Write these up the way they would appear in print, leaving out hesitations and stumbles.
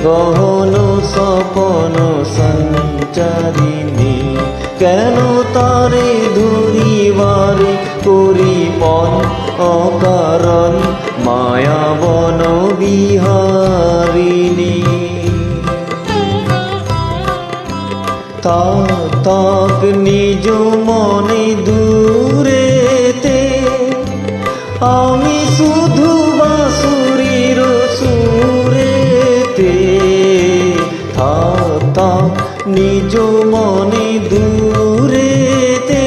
গহন সপন সঞ্চারিণী, কেন তারে ধরিবারে করিপন অকারণ মায়াবন বিহারিণী। তাক নিজ মনে দূরেতে, আমি শুধু বাঁশুরির সুরেতে। থাক নিজ মনে দূরেতে,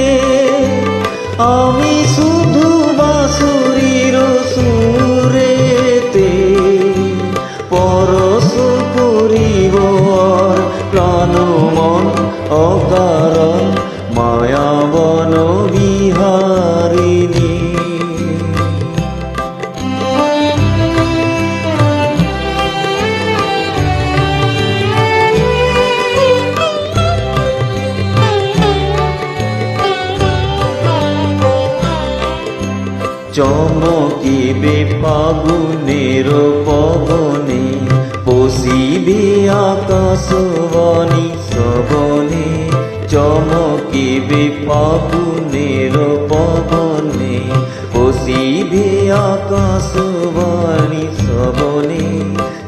আমি শুধু বাঁশুরির সুরেতে। পরশ করিব প্রাণ মন অকারণ মায়াবন বিহারিণী। চমকিবে ফাগুনের পবনে, পশিবে আকাশবাণী শ্রবণে। চমকিবে ফাগুনের পবনে, পশিবে আকাশবাণী শ্রবণে।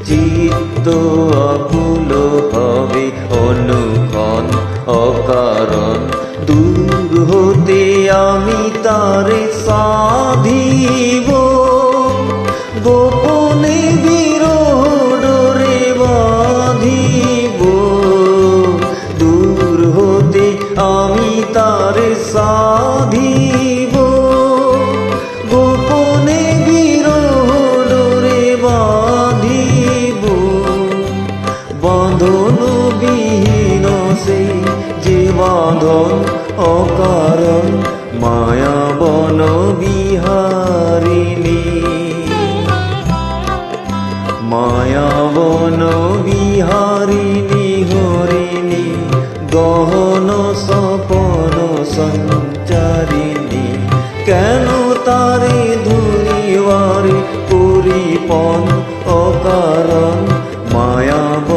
চিত্ত আকুল হবে অনুক্ষণ অকারণ, দূর হতে আমি তারে সাধিব। গোপনে বিরহ ডোরে বাঁধিব, দূর হতে আমি তারে সাধিব। গোপনে বিরহ ডোরে বাঁধিব, বাঁধন বিহীন সে যে বাঁধন অকারণ মায়াবন বিহারিণী। মায়াবন বিহারিণী হরিণী, গহন সপন সঞ্চারিণী, কেন তারে ধরিবারে করিপন অকারণ মায়াবন